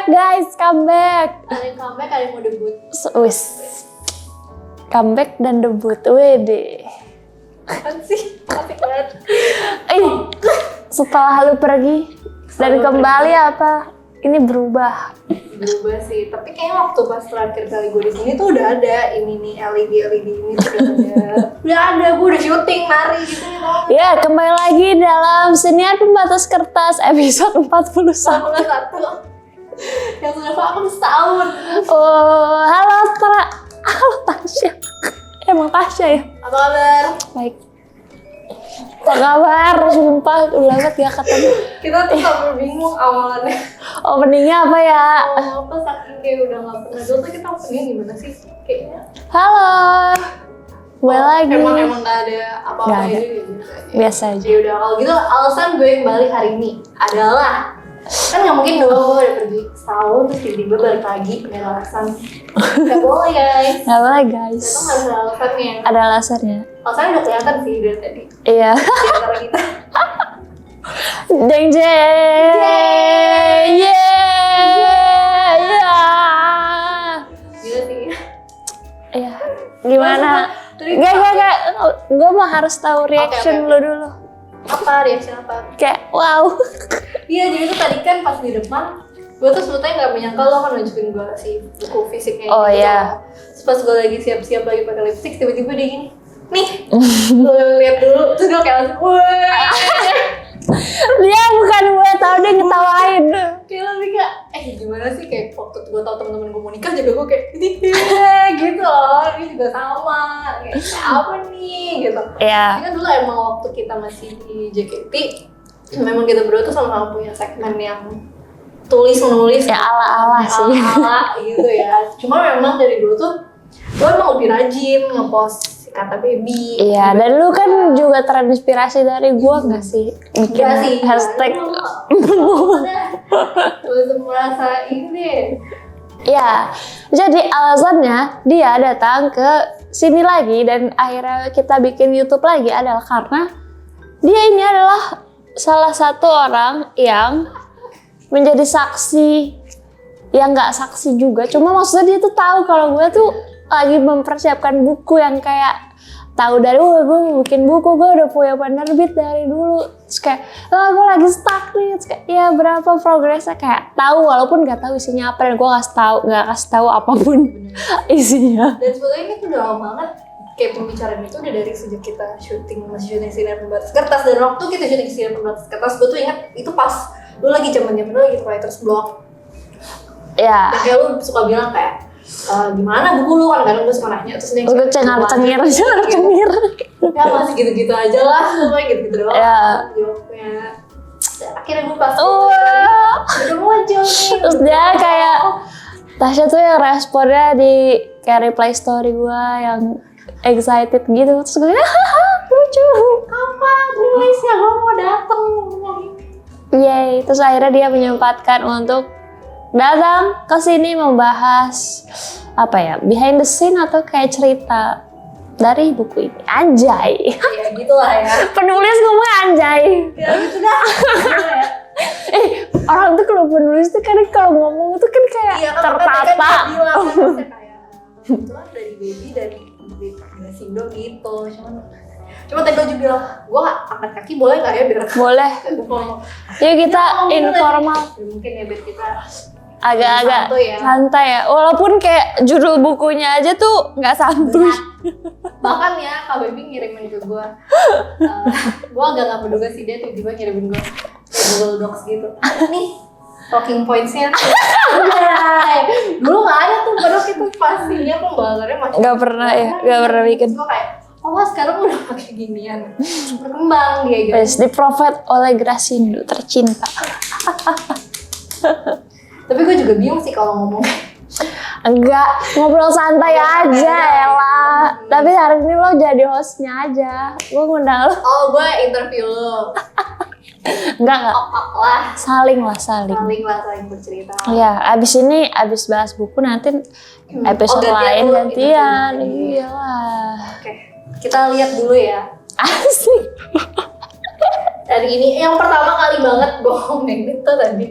guys, comeback. Ada yang comeback, ada yang mau debut. Wis. Comeback dan debut, wede. Apaan sih? Asik banget. Setelah lu pergi dan kembali apa? Ini berubah sih, tapi kayaknya waktu pas terakhir kali gue di sini tuh udah ada ini nih LED ini tuh udah ada, gue udah syuting nari gitu ya. Kembali lagi dalam Siniar Pembatas Kertas episode 41 yang sudah vakum setahun. Oh, halo Tasya. Emang Tasya ya? Apa kabar? Baik. Apa kabar? Sumpah udah lama gak ketemu. Kita tuh sampai bingung awalannya. Openingnya apa ya? Apa saking kayak udah gak pernah. Dulu tuh kita openingnya gimana sih? Kayaknya Halo. Kembali lagi. Emang gak ada apa-apa Gak ada. gitu. Biasa aja. Ya udah, kalau gitu alasan gue kembali hari ini adalah kan nggak mungkin dong gue udah pergi setahun terus tiba-tiba balik lagi dengan alasan nggak boleh guys. Gak boleh guys. Itu nggak ada alasannya. Ada alasannya. Alasannya udah kelihatan sih dari tadi. Iya. Di antara kita. Jeng jeng. Gila sih. Iya. Gimana? Tadi Gak. Gue mah harus tahu reaction Oke. lu dulu. Apa reaction apa? Kayak wow. Iya jadi tuh tadi kan pas di depan gue tuh sebetulnya nggak menyangka lo kan nunjukin gue si buku fisiknya Oh, gitu. iya. Terus pas gue lagi siap-siap lagi pakai lipstick tiba-tiba dia gini nih lo lihat dulu terus gue kayak langsung wah Dia bukan gue tahu dia ngetawain. kayak lebih kayak gimana sih kayak waktu gue tau temen-temen gue mau nikah juga gue kayak gitu loh ini juga sama kayak apa nih gitu. Iya. Tapi kan dulu emang waktu kita masih di JKT memang kita berdua tuh sama-sama punya segmen yang tulis-nulis Ya ala-ala sih. ala gitu ya. Cuma memang dari dulu tuh lo emang lebih rajin ngepost kata baby. Iya, dan lu kan juga terinspirasi dari gua nggak sih? Bikin Enggak sih, hashtag. Terus merasa ini. Ya, jadi alasannya dia datang ke sini lagi dan akhirnya kita bikin YouTube lagi adalah karena dia ini adalah salah satu orang yang menjadi saksi, yang nggak saksi juga. Cuma maksudnya dia tuh tahu kalau gue tuh lagi mempersiapkan buku yang kayak tahu dari gue mau bikin buku, gue udah punya penerbit dari dulu. Terus kayak gue lagi stuck nih. Terus kayak ya berapa progresnya kayak tahu walaupun nggak tahu isinya apa dan gue nggak kasih tahu apapun isinya. Dan sebetulnya ini tuh udah lama banget kayak pembicaraan itu udah dari sejak kita masih syuting Siniar Pembatas Kertas. Dan waktu kita syuting Siniar Pembatas Kertas gue tuh ingat itu pas lu lagi zaman-zaman lu lagi writer's block. Ya. Dan kayak lu suka bilang kayak gimana buku lu, kadang-kadang gue suka nanya terus dia Gue cengar-cengir. ya masih gitu-gitu aja lah, semua gitu-gitu doang Ya. jawabnya. Dan akhirnya gue pas udah muncul nih Terus dia kayak Tasya tuh yang responnya di kayak reply story gue yang excited gitu. Terus gue lucu. kapan nulisnya gue mau dateng. Yeay. Terus akhirnya dia menyempatkan untuk datang ke sini membahas apa ya, behind the scene atau kayak cerita dari buku ini. Anjay. Ya gitu lah ya. Penulis ngomong anjay. Ya gitu dah. Orang tuh kalau penulis tuh kan kalau ngomong tuh kan kayak Iya kan tertata. kayak kebetulan dari baby dan Sindo gitu. Cuma tadi gue juga bilang, gue angkat kaki boleh nggak ya biar Boleh. informal. Yuk kita informal. Mungkin ya biar kita Agak-agak santuy ya. santai ya. Walaupun kayak judul bukunya aja tuh nggak santuy. Bahkan ya Kak Baby ngirimin ke gue gue agak gak menduga sih dia tiba-tiba ngirimin gue kayak Google Docs gitu nih talking points-nya dulu gak ada tuh padahal itu pastinya pembahasannya masih Nggak pernah ya, nggak pernah bikin. Terus gue kayak sekarang udah pakai ginian berkembang dia gitu. Best di Prophet oleh Grasindo tercinta. Tapi gue juga bingung sih kalau ngomong Enggak, ngobrol santai aja Ella. Tapi hari ini lo jadi hostnya aja. Gue ngundang lo. oh gue interview lo Enggak. lah Saling. saling bercerita. Ya, abis bahas buku nanti episode gantian lain dulu, gantian. interview. Iyalah. Oke, kita lihat dulu ya. Asik. Dari ini yang pertama kali banget gue komen itu tadi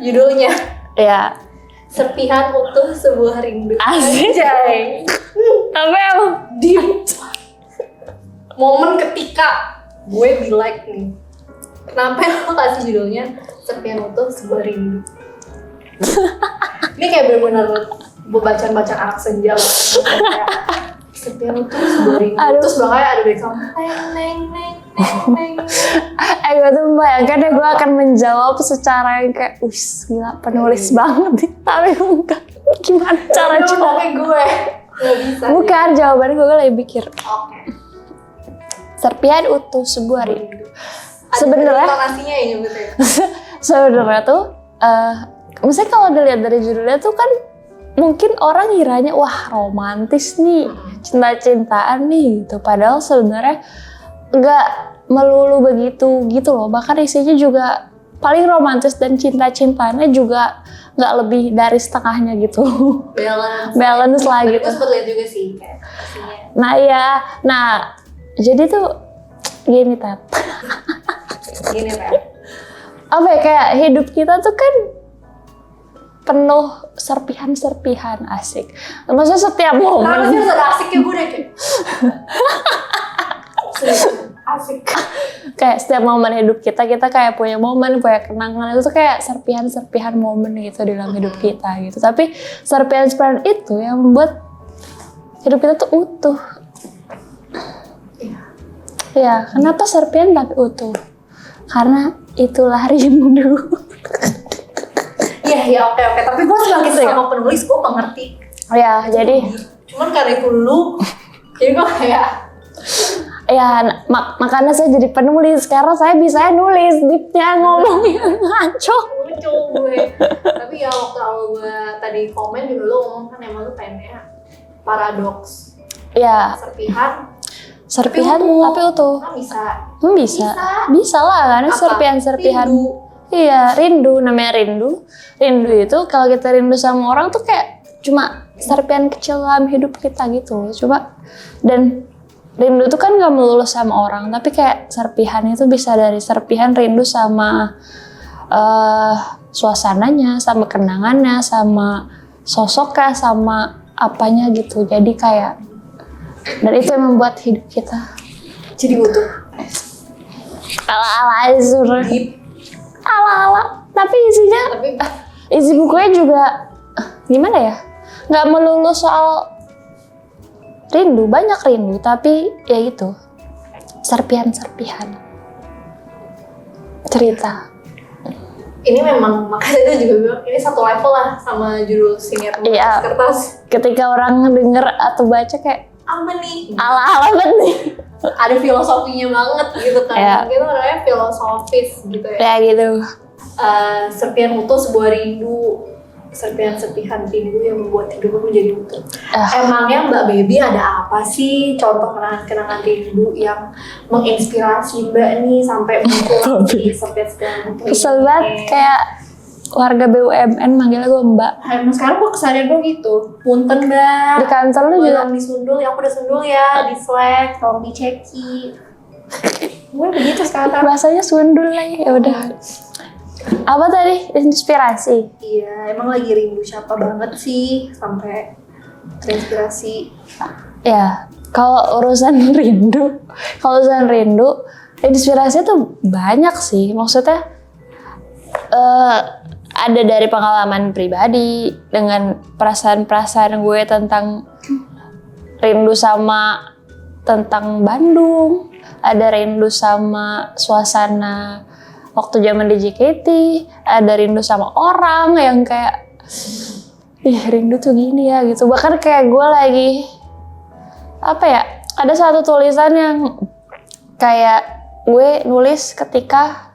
judulnya Ya. Serpihan utuh sebuah rindu. Asik. Anjay. Tapi emang Deep. Momen ketika gue be like nih. Kenapa lo kasih judulnya Serpihan Utuh Sebuah Rindu? Ini kayak bener-bener bacaan-bacaan anak senja loh. Kayak, Serpihan Utuh Sebuah Rindu. Aduh. Terus belakangnya ada background neng neng neng. gue tuh membayangkan ya gue akan menjawab secara yang kayak gila penulis banget nih. Tapi enggak. Gimana cara Itu jawab? ngomongin gue. Gak bisa. Bukan, jawabannya gue lagi mikir. Oke. Serpihan utuh sebuah rindu. Ada Sebenarnya intonasinya ya nyebutnya. sebenarnya tuh misalnya kalau dilihat dari judulnya tuh kan mungkin orang ngiranya wah romantis nih, cinta-cintaan nih gitu. Padahal sebenarnya nggak melulu begitu gitu loh. Bahkan isinya juga paling romantis dan cinta-cintanya juga nggak lebih dari setengahnya gitu. Balance lah gitu. Gue sempet lihat juga sih kayak isinya. Nah ya, jadi tuh gini Tat. Gini kan. Apa ya, kayak hidup kita tuh kan penuh serpihan-serpihan asik. Maksudnya setiap Karena momen sih udah asiknya gue deh kayak. Asik. kayak setiap momen hidup kita kayak punya momen, punya kenangan, itu tuh kayak serpihan-serpihan momen gitu di dalam hidup kita gitu. Tapi serpihan-serpihan itu yang membuat hidup kita tuh utuh. Ya, kenapa serpihan tapi utuh? Karena itulah rindu. Iya, oke. Tapi gue sebagai Gitu ya? sama penulis, gue mengerti. Ya, jadi Cuman karena itu lu, jadi gue kayak ya makanya saya jadi penulis karena saya bisa nulis deepnya ngomongin ngaco. lucu gue. Tapi ya waktu awal gue tadi komen juga lu ngomong kan emang lu pengennya paradoks. Ya, Tapi serpihan utuh. tapi utuh. Kan bisa. Bisa lah karena Apa? serpihan-serpihan. Rindu. Iya, rindu, namanya rindu. Rindu itu kalau kita rindu sama orang tuh kayak cuma serpihan kecil dalam hidup kita gitu loh. Coba, dan rindu tuh kan gak melulu sama orang, tapi kayak serpihan itu bisa dari serpihan rindu sama suasananya, sama kenangannya, sama sosoknya, sama apanya gitu. Jadi kayak, dan itu yang membuat hidup kita Jadi utuh. ala-ala aja sebenernya. Deep. Ala-ala, tapi isinya Tapi isi bukunya juga gimana ya, nggak melulu soal rindu, banyak rindu tapi ya itu serpihan-serpihan cerita. ini memang makanya itu juga bilang ini satu level lah sama judul siniar Iya. kertas. Ketika orang denger atau baca kayak Apa nih? ala-ala banget nih. Ada filosofinya banget gitu kan. Iya. Kita orangnya filosofis gitu ya. Ya gitu. Serpihan utuh sebuah rindu, serpihan-serpihan rindu yang membuat hidupmu menjadi utuh. Emangnya Mbak Baby ada apa sih contoh kenangan-kenangan rindu yang menginspirasi Mbak nih sampai muncul di serpihan-serpihan utuh? Kesel banget kayak warga BUMN manggilnya gue Mbak. Emang sekarang gue kesadaran gue gitu. Punten Mbak. Di kantor lu juga. Tolong disundul, ya aku udah sundul ya di Slack, tolong diceki. Gue begitu sekarang. Bahasanya sundul lagi. Ya udah. Apa tadi? Inspirasi. Iya, emang lagi rindu siapa banget sih sampai terinspirasi. Ya, kalau urusan rindu, inspirasinya tuh banyak sih. Maksudnya ada dari pengalaman pribadi dengan perasaan-perasaan gue tentang rindu sama tentang Bandung, ada rindu sama suasana waktu zaman di JKT, ada rindu sama orang yang kayak rindu tuh gini ya gitu. Bahkan kayak gue lagi apa ya, ada satu tulisan yang kayak gue nulis ketika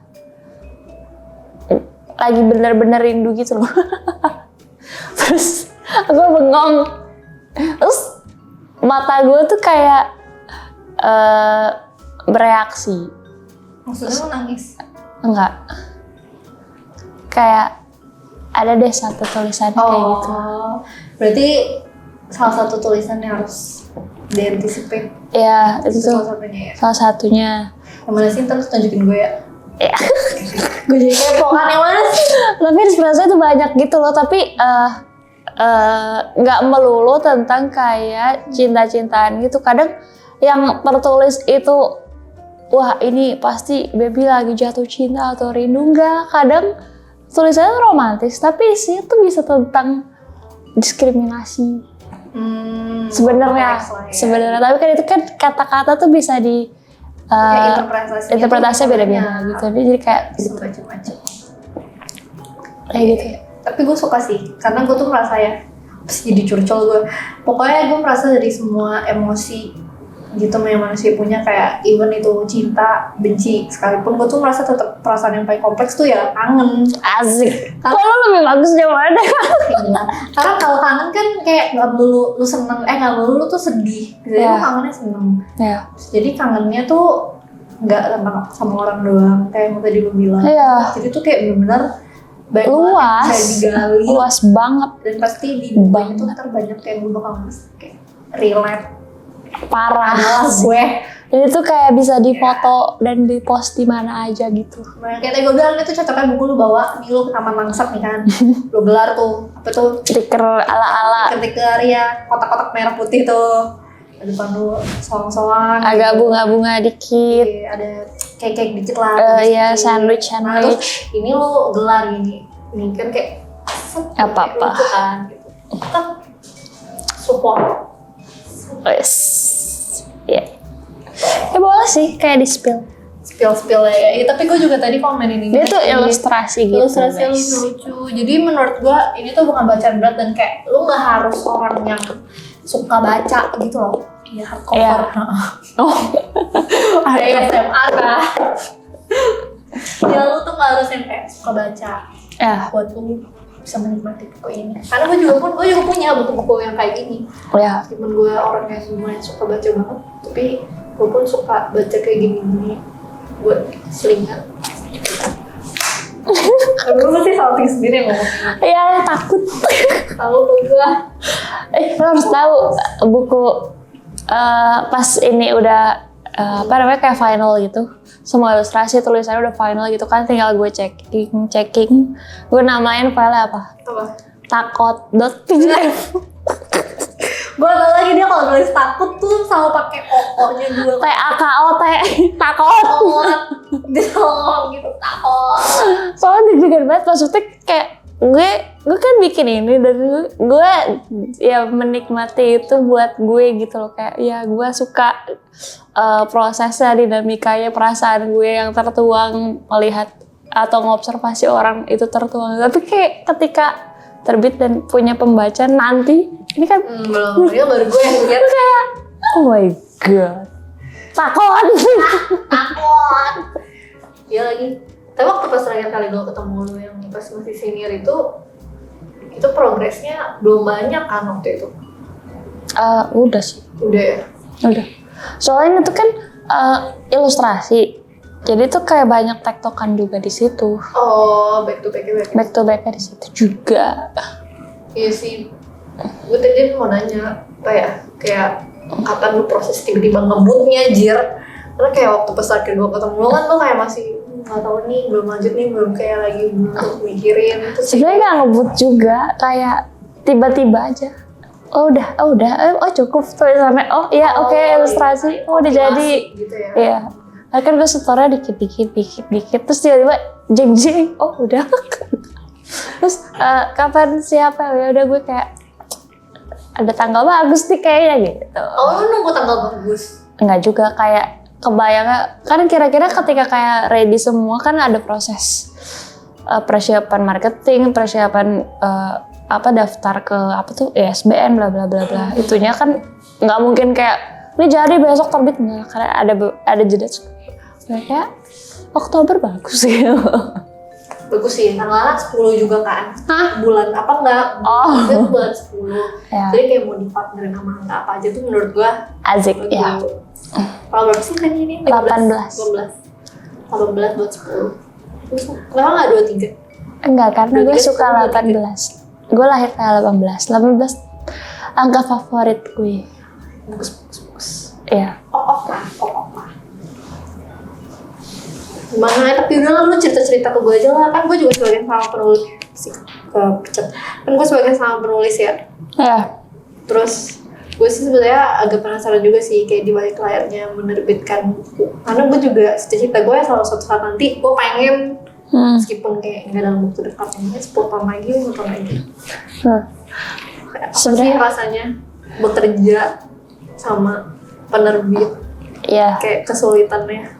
lagi bener-bener rindu gitu loh. Terus gue bengong, terus mata gue tuh kayak bereaksi. Maksudnya lo nangis? Enggak, kayak ada deh satu tulisannya kayak gitu. Berarti salah satu tulisan yang harus diantisipasi. Ya itu tuh Salah satunya ya. salah satunya. Yang mana sih, terus tunjukin gue ya. Ya. Gue jadi kepo kan yang mana sih? Tapi inspirasi itu banyak gitu loh, tapi nggak melulu tentang kayak cinta-cintaan gitu. Kadang yang tertulis itu, wah ini pasti baby lagi jatuh cinta atau rindu. Enggak, kadang tulisannya romantis, tapi isinya tuh bisa tentang diskriminasi. Sebenarnya, tapi kan itu kan kata-kata tuh bisa di interpretasinya beda-beda gitu. Jadi kayak gitu. Macam-macam. Kayak gitu. Tapi gue suka sih, karena gue tuh merasa ya, terus jadi curcol gue. Pokoknya gue merasa dari semua emosi gitu yang manusia punya, kayak even itu cinta, benci, sekalipun gue tuh merasa tetap perasaan yang paling kompleks tuh ya kangen. Asik. Kalau lebih bagus jawabannya. Karena kalau kangen kan kayak nggak melulu lu seneng, nggak melulu lu tuh sedih. Jadi lu kangennya seneng. Ya. Jadi kangennya tuh nggak tentang sama orang doang, kayak yang tadi lu bilang. Iya. Jadi tuh kayak benar-benar Luas. bisa digali. Luas banget. Dan pasti di buku itu ntar banyak kayak gue bakal kayak relate. Parah sih. Gue. Dan itu kayak bisa difoto dan dipost di mana aja gitu. Kayak tadi gue bilang itu cocoknya buku lu bawa, nih lu ke taman Mangsat nih kan. Lu gelar tuh, apa tuh? Stiker ala-ala. Stiker ya, kotak-kotak merah putih tuh. Di depan lu soang-soang. Agak gitu. bunga-bunga dikit. Ada cake gitu lah. Iya, sandwich. Nah, terus ini lu gelar gini. Ini kan kayak apa-apa. Gitu kan. Gitu. Tetap support. Yes. Ya. Ya boleh sih kayak di spill. Spill ya. Tapi gue juga tadi komenin ini. Dia tuh ilustrasi gitu. Ilustrasi lucu. Jadi menurut gue ini tuh bukan bacaan berat dan kayak lu nggak harus orang yang suka baca gitu loh. Iya, hardcover. Oh. Ada SMA kan. Ya lu tuh nggak harus yang kayak suka baca. Ya. Buat lu bisa menikmati buku ini. Karena gue juga punya buku-buku yang kayak gini. Ya. Meskipun gue orang yang lumayan suka baca banget, tapi gue pun suka baca kayak gini-gini buat selingan. Gue pasti salting sendiri yang ngomong. Ya takut. Tahu gue. Lo harus tahu buku pas ini udah apa namanya kayak final gitu. Semua ilustrasi tulisannya udah final gitu kan, tinggal gue checking. Gue namain filenya apa? Takot.pdf. Gue tau lagi dia kalau nulis takut tuh sama pakai o-nya gue. TAKOT. Takot. Dia ngomong gitu takut. Soalnya deg-degan banget, maksudnya kayak gue kan bikin ini dan gue ya menikmati itu buat gue gitu loh, kayak ya gue suka prosesnya, dinamikanya, perasaan gue yang tertuang melihat atau ngobservasi orang itu tertuang. Tapi kayak ketika terbit dan punya pembaca nanti ini kan belum, dia baru gue yang lihat kayak oh my god takut. Iya lagi. Tapi waktu pas terakhir kali gue ketemu lu yang pas masih senior itu progresnya belum banyak kan waktu itu? Udah sih. Udah ya? Udah. Soalnya itu kan ilustrasi. Jadi tuh kayak banyak tektokan juga di situ. Oh, back to back Di situ juga. Iya sih. Gue tadi mau nanya apa ya? Kayak kapan lu proses tiba-tiba ngebutnya, Jir? Karena kayak waktu pas akhir gue ketemu lu kan lu kayak masih nggak tahu nih, belum lanjut nih, belum kayak lagi untuk mikirin. Sebenarnya nggak ngebut juga, kayak tiba-tiba aja. Oh cukup tulisannya. Oh iya oke, ilustrasi. Oh udah jadi. Gitu ya. Iya. Kan gue setornya dikit. Terus tiba-tiba jeng. Oh udah. Terus kapan siapa? Ya udah gue kayak ada tanggal bagus nih kayaknya gitu. Oh lu nunggu tanggal bagus? Enggak juga, kayak kebayangnya kan kira-kira ketika kayak ready semua kan ada proses persiapan marketing, persiapan daftar ke apa tuh ISBN bla bla bla bla. Itunya kan nggak mungkin kayak ini jadi besok terbit, nggak, karena ada jeda. Kayak Oktober bagus sih. Bagus sih, tanggalan 10 juga kan. Hah? Bulan apa enggak? Oh. Itu bulan 10. Ya. Jadi kayak mau dipartnerin sama angka apa aja tuh menurut gua Asik bagus. ya. Kalau berapa sih kan ini? 18 buat 10. Terus kenapa nggak 23? Enggak, karena gue 23, suka 18. Gue lahir kayak 18 angka favorit gue. Bagus. Iya. Oh. gimana, tapi udah lah lu cerita-cerita ke gue aja lah, kan gue juga sebagai sama penulis kan gue sebagai sama penulis ya. Terus gue sih sebenarnya agak penasaran juga sih kayak di balik layarnya menerbitkan buku, karena gue juga cita-cita gue selalu suatu saat nanti gue pengen meskipun kayak nggak dalam waktu dekat ini 10 tahun lagi 5 tahun lagi apa sih rasanya bekerja sama penerbit, kayak kesulitannya,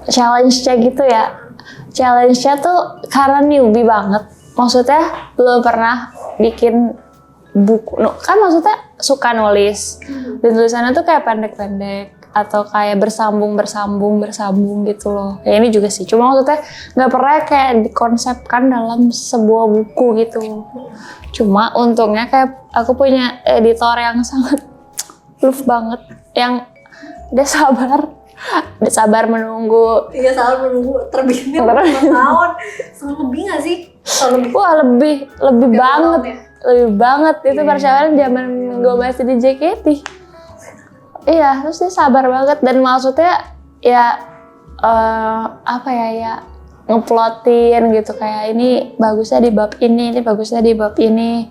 challenge-nya gitu ya. Challenge-nya tuh karena newbie banget. Maksudnya belum pernah bikin buku. Kan maksudnya suka nulis. Dan tulisannya tuh kayak pendek-pendek atau kayak bersambung gitu loh. Ya ini juga sih. Cuma maksudnya nggak pernah kayak dikonsepkan dalam sebuah buku gitu. Cuma untungnya kayak aku punya editor yang sangat love banget, yang dia sabar menunggu. Iya, sabar menunggu terbitnya 5 tahun. Setahun lebih nggak sih? Wah, lebih banget. Ya? Lebih banget itu percakapan zaman gue masih di JKT. Iya, terus dia sabar banget dan maksudnya ya ngeplotin gitu, kayak ini bagusnya di bab ini bagusnya di bab ini,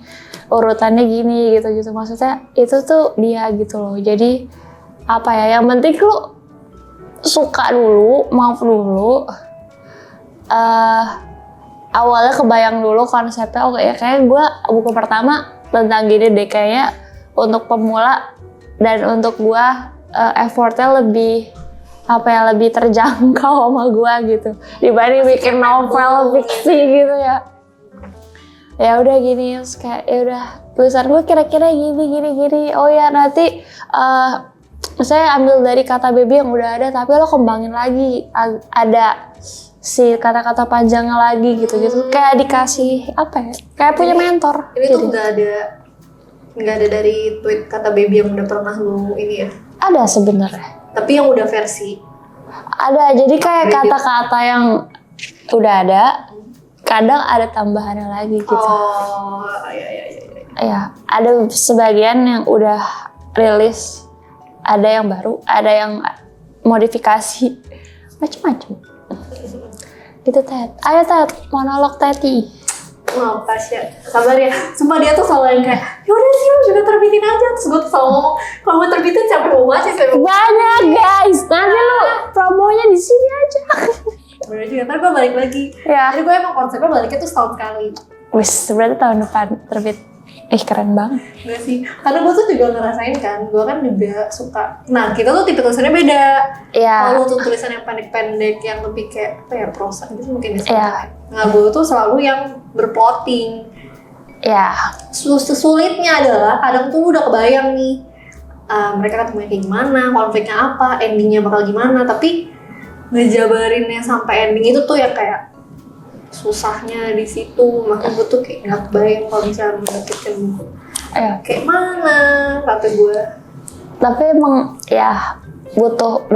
urutannya gini gitu. Maksudnya itu tuh dia gitu loh. Jadi yang penting lu suka dulu, mau dulu, awalnya kebayang dulu konsepnya. Kayak gue buku pertama tentang gini deh, kayaknya untuk pemula dan untuk gue effortnya lebih lebih terjangkau sama gue gitu dibanding bikin novel fiksi gitu ya. Ya udah gini, kayak ya udah tulisan gue kira-kira gini. Oh ya nanti saya ambil dari kata baby yang udah ada, tapi lo kembangin lagi, ada si kata-kata panjangnya lagi gitu. Kayak dikasih kayak punya mentor. Ini tuh nggak ada dari tweet kata baby yang udah pernah lu ini ya? Ada sebenarnya. Tapi yang udah versi? Ada, jadi kayak kata-kata yang udah ada, kadang ada tambahannya lagi gitu. Oh, iya. Ada sebagian yang udah rilis, ada yang baru, ada yang modifikasi, macam-macam. Gitu Ted. Ayo Ted, monolog Teti. Wah, Tasya, sabar ya. Sumpah dia tuh selalu yang kayak, yaudah sih lu juga terbitin aja. Terus gue tuh selalu ngomong, kalau gue terbitin sampai mau baca sih. Banyak guys, nanti lu promonya di sini aja. Bener juga, ntar gue balik lagi. Ya. Jadi gue emang konsepnya baliknya tuh setahun sekali. Wis, berarti tahun depan terbit. Keren banget. Enggak sih, karena gue tuh juga ngerasain kan, gue kan juga suka. Nah, kita tuh tipe tulisannya beda. Iya. Kalau tuh tulisan yang pendek-pendek, yang lebih kayak prosa gitu mungkin bisa. Iya. Nah, gue tuh selalu yang berplotting. Iya. Sulitnya adalah kadang tuh udah kebayang nih, mereka ketemunya kayak gimana, konfliknya apa, endingnya bakal gimana, tapi ngejabarinnya sampai ending itu tuh ya kayak susahnya di situ. Makanya gue tuh kayak nggak kebayang kalau misalnya menerbitkan buku. Kayak mana kata gue. Tapi emang ya butuh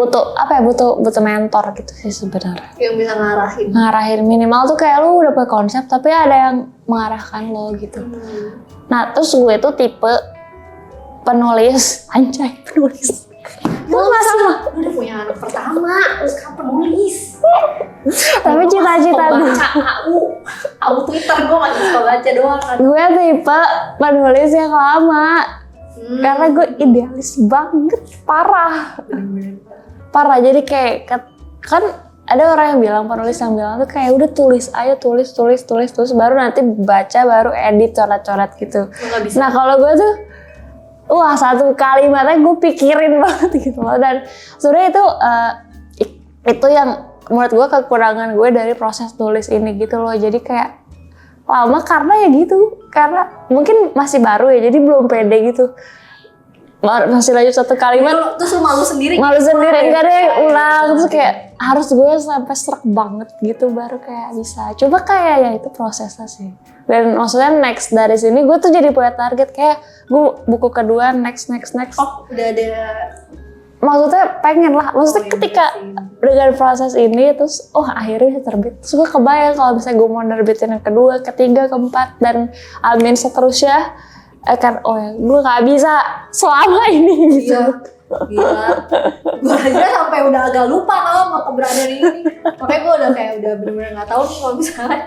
mentor gitu sih sebenarnya. Yang bisa ngarahin minimal tuh kayak lu udah punya konsep tapi ada yang mengarahkan lo gitu. Nah terus gue tuh tipe penulis. Lu udah punya anak pertama, terus kan penulis. Tapi cita-cita gue aku Twitter gue masih suka baca doang kan. Gue tipe penulis yang lama. Karena gue idealis banget, parah. Jadi kayak kan ada orang yang bilang, penulis yang bilang tuh kayak udah tulis aja, tulis baru nanti baca, baru edit coret-coret gitu. Nah kalau gue tuh satu kalimatnya gue pikirin banget gitu loh. Dan sebenarnya itu yang menurut gue kekurangan gue dari proses tulis ini gitu loh. Jadi kayak lama karena ya gitu, karena mungkin masih baru ya, jadi belum pede gitu. Masih lanjut satu kalimat terus lu malu sendiri enggak deh, ulang terus kayak harus gue sampai serak banget gitu baru kayak bisa. Coba kayak ya itu prosesnya sih. Dan maksudnya next dari sini gue tuh jadi punya target kayak gue buku kedua next. Oh udah ada. Maksudnya pengen lah. Maksudnya ketika dengan proses ini terus akhirnya bisa terbit. Terus gue kebayang kalau misalnya gue mau nerbitin yang kedua, ketiga, keempat dan amin seterusnya. Gue nggak bisa selama ini gitu. Iya. Gila. Gue aja sampai udah agak lupa sama keberadaan ini. Makanya gue udah kayak udah bener-bener nggak tahu nih kalau misalnya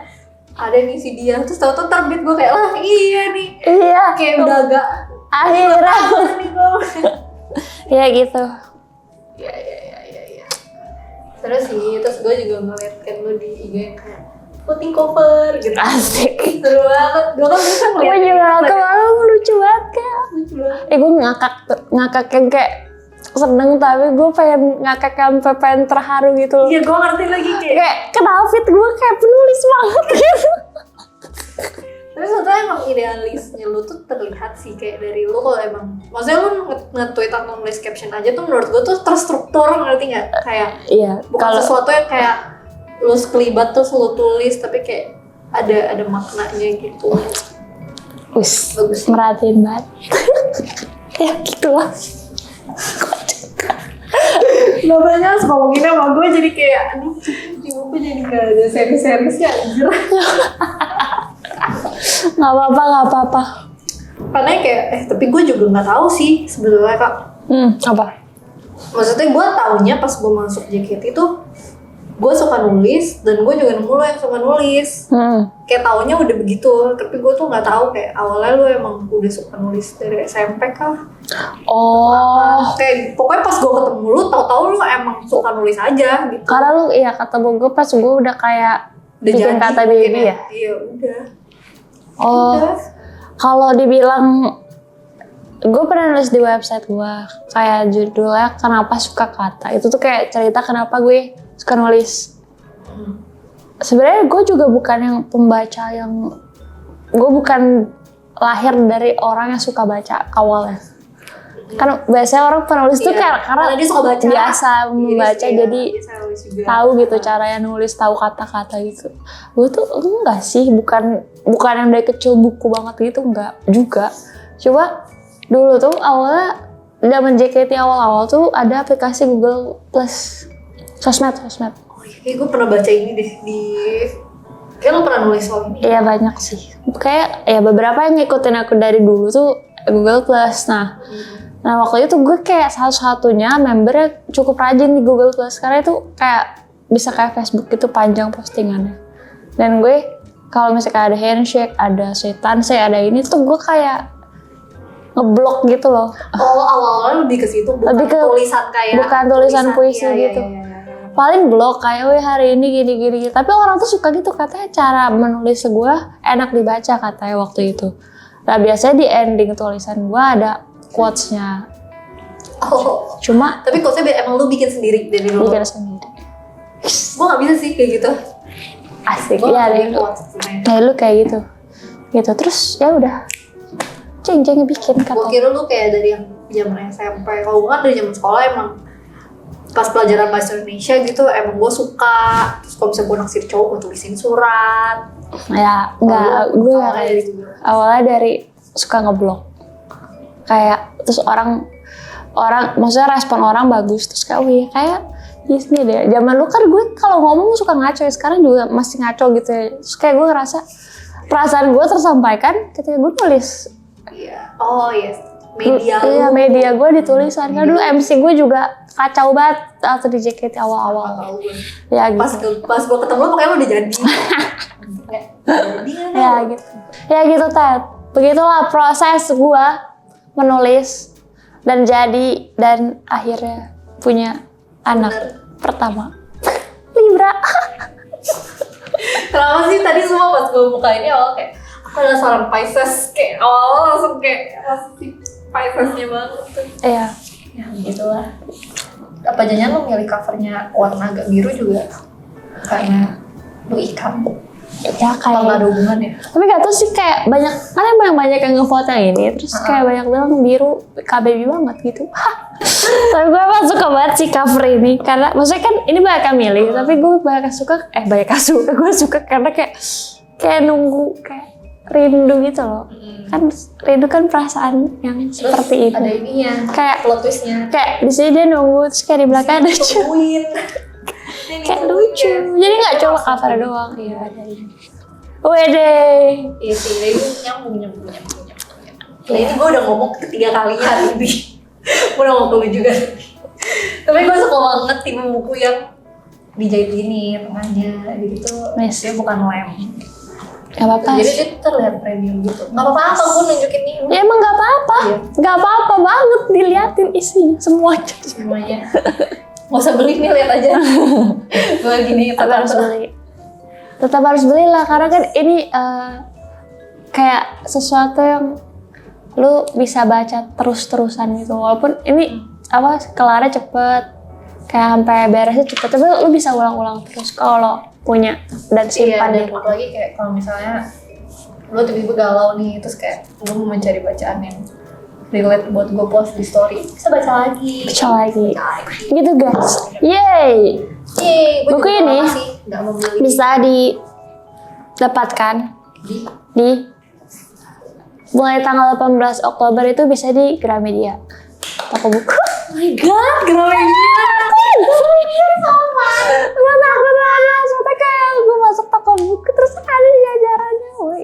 ada nih si dia. Terus tahu-tahu terbit gue kayak iya nih. Iya. Kayak udah agak Akhirnya. nih gue. Ya gitu. Iya. Terus sih, terus gue juga ngeliat kan lu di IG yang kayak putting cover gitu. Asik. Seru banget. Gue kan bisa ngeliat. Gue juga kemarin lucu banget Kak. Lucu banget. Gue ngakak yang kayak seneng tapi gue pengen ngakak sampai pengen terharu gitu loh. Iya, gue ngerti lagi Kayak kenapa gue kayak penulis banget gitu. Tapi sebetulnya emang idealisnya lu tuh terlihat sih kayak dari lu kalau emang maksudnya lu nge-tweet atau nulis caption aja tuh menurut gue tuh terstruktur, ngerti gak? Kayak Iya. bukan sesuatu yang kayak lu sekelibat terus lu tulis tapi kayak ada maknanya gitu. Wis, Bagus sih. merhatiin banget. Ya gitu lah. Gak banyak ngomongin sama gue jadi kayak aduh jiwa gue jadi gak ada seri-serisnya anjir. Nggak apa-apa. Karena kayak tapi gue juga nggak tahu sih sebenarnya Kak. Apa? Maksudnya gue taunya pas gue masuk JKT itu gue suka nulis dan gue juga nemu lo yang suka nulis. Kayak taunya udah begitu, tapi gue tuh nggak tahu kayak awalnya lo emang udah suka nulis dari SMP kah? Oh. Kayak pokoknya pas gue ketemu lo, tahu-tahu lo emang suka nulis aja gitu. Karena lu ya kata gue pas gue udah kayak Udah bikin jadi kata mungkin baby ya. Iya udah. Oh. Udah. Kalau dibilang gue pernah nulis di website gue kayak judulnya kenapa suka kata. Itu tuh kayak cerita kenapa gue suka nulis. Sebenarnya gue juga bukan yang pembaca yang gue bukan lahir dari orang yang suka baca awalnya. Kan biasanya orang penulis tuh Iya, karena dia suka baca. biasa membaca Iya, jadi biasa nulis juga. tahu gitu caranya nulis, tahu kata-kata gitu. Gue tuh enggak sih, bukan yang dari kecil buku banget gitu, enggak juga. Coba dulu tuh awalnya zaman JKT awal-awal tuh ada aplikasi Google Plus, sosmed. Oh iya, kayak gue pernah baca ini deh di. Kayak lo pernah nulis soal ini? Iya banyak sih. Kayak ya beberapa yang ngikutin aku dari dulu tuh Google Plus. Nah waktu itu gue kayak satu-satunya membernya cukup rajin di Google Plus karena itu kayak bisa kayak Facebook gitu panjang postingannya. Dan gue kalau misalnya ada handshake, ada setan, ada ini tuh gue kayak ngeblok gitu loh. Oh awal-awal lebih ke situ, bukan tulisan kayak bukan tulisan puisi gitu. Iya. Paling blok kayak weh hari ini gini. Tapi orang tuh suka gitu katanya cara menulis gue enak dibaca katanya waktu itu. Nah biasanya di ending tulisan gue ada quotes-nya. Oh. Cuma Tapi quotes-nya emang lu bikin sendiri dari dulu? bikin sendiri. Gue gak bisa sih kayak gitu. Asik Gue ya gak deh. punya quotes sebenarnya. Kayak lu kayak gitu terus ya udah ceng bikin Gue kata. kira lu kayak dari yang zaman SMP. Kalau gue kan dari zaman sekolah emang pas pelajaran bahasa Indonesia gitu emang gue suka. Terus kalau misalnya gue naksir cowok gue tulisin surat. Ya enggak, gue awalnya kayak dari gitu. situ. Awalnya dari suka ngeblok. Kayak terus orang maksudnya respon orang bagus terus kayak iya kayak di sini deh. Zaman lu kan gue kalau ngomong suka ngaco ya, sekarang juga masih ngaco gitu ya. Terus kayak gue ngerasa perasaan gue tersampaikan ketika gue nulis. Iya. Oh yes. Media lu. Iya, media gue ditulisan. Kan dulu MC gue juga kacau banget atau di JKT awal-awal. Tahu gue. Ya gitu. Pas gue ketemu lu pokoknya lu udah jadi. Ya gitu. Ya gitu Ted. Begitulah proses gue menulis dan jadi dan akhirnya punya anak pertama. Libra. Kenapa sih tadi semua pas gue buka ini awal kayak aku adalah seorang Pisces kayak awal langsung kayak pasti Piscesnya banget tuh. Iya. Ya begitulah. Apa jangan lo milih covernya warna agak biru juga karena lu ikan? Ya Kalau nggak kayak. ada hubungannya. Tapi gak tau sih kayak banyak kan emang banyak yang ngevote yang ini terus kayak banyak bilang biru KBB banget gitu. Tapi gue emang suka banget sih cover ini karena maksudnya kan ini banyak yang milih tapi gue banyak gue suka karena kayak nunggu kayak rindu gitu loh. Kan rindu kan perasaan yang seperti itu. Ada ininya. Kayak Plot twistnya. kayak di sini dia nunggu terus kayak di belakang ada Tungguin. kayak lucu. Jadi nggak cuma cover doang ya ada ini. Wede. Iya sih, ini nyambung. Nah ini gue udah ngomong ketiga kalinya hari ini. Udah mau kulit juga. Tapi gue suka banget tipe buku yang dijahit gini tengahnya gitu. Nice. Dia bukan lem. Gak apa-apa. Jadi dia terlihat premium gitu. Gak apa-apa gue nunjukin nih. Ya emang gak apa-apa. Iya. Gak apa-apa banget diliatin isinya semuanya. Semuanya. Gak usah beli nih, lihat aja. Gue gini Tapi harus beli. Tetap harus beli lah karena kan ini kayak sesuatu yang lu bisa baca terus-terusan gitu. Walaupun ini kelarnya cepet, kayak sampai beresnya cepet, tapi lu bisa ulang-ulang terus kalau punya dan simpan dan di rumah. apalagi kayak kalau misalnya lo tiba-tiba galau nih, terus kayak lo mau mencari bacaan yang relate buat gue post di story, bisa baca lagi. Baca lagi. Gitu guys. Yeay. Yeay, gue Buku juga ini lama sih nggak membeli bisa didapatkan di mulai tanggal 18 Oktober itu bisa di Gramedia. Toko buku. Oh my god, Gramedia. Gue takut banget, soalnya kayak gue masuk toko buku terus ada di jajarannya. Wah,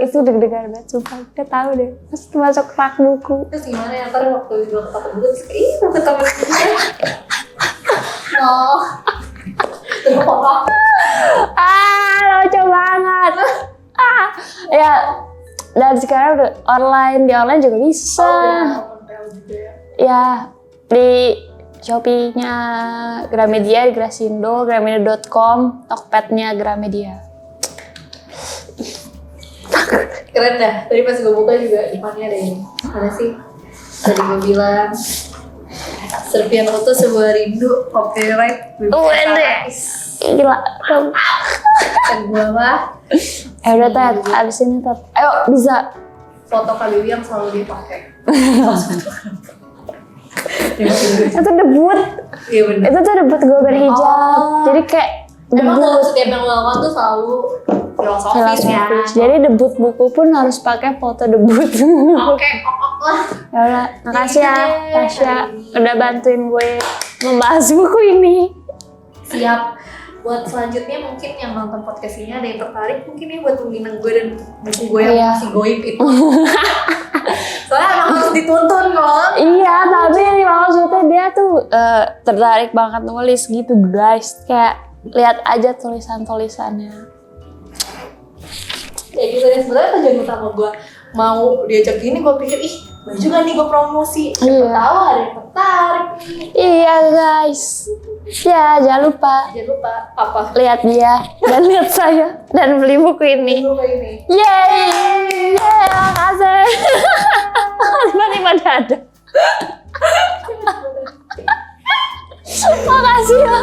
itu deg-degan banget, sumpah. Gak tau deh, pas masuk rak buku. Terus gimana ya, ntar waktu gue ke toko buku terus kayak, ih mau ke toko buku. Oh. Terus apa? Lucu banget. Ya, dan sekarang udah di online juga bisa. Ya, di Shopee-nya Gramedia, di Grasindo, gramedia.com, Tokped-nya Gramedia. Keren dah, tadi pas gue buka juga depannya ada ini. Mana sih? Tadi gue bilang Serpian Foto Sebuah Rindu, copyright Wede. Gila. Dan gue apa? Udah Ted, abis ini Ted. Ayo bisa. Foto Kak yang selalu dia pakai. Itu debut. Iya bener. Itu tuh debut gue berhijab. Oh. Jadi kayak Emang debut kalau setiap yang lo lakukan tuh selalu filosofis ya? Jadi debut buku pun harus pakai foto debut. Oke, kokok lah. Ya udah, makasih ya Gitu deh, Tasya hari ini. udah bantuin gue membahas buku ini. Siap. Buat selanjutnya mungkin yang nonton podcast ini ada yang tertarik mungkin ya buat meminang gue dan buku gue yang Iya. masih goib itu. Soalnya emang harus dituntun kok. Iya, tapi maksudnya dia tuh tertarik banget nulis gitu guys. Kayak lihat aja tulisan-tulisannya. Ya gitu deh, sebenarnya tujuan utama gue mau diajak gini, gue pikir ih boleh juga nih gue promosi. Siapa Iya. tahu ada yang tertarik nih. Iya guys. Ya jangan lupa Jangan lupa apa? lihat dia dan lihat saya dan beli buku ini. Lupa ini. Yeay, makasih. Tiba-tiba ada. Makasih ya.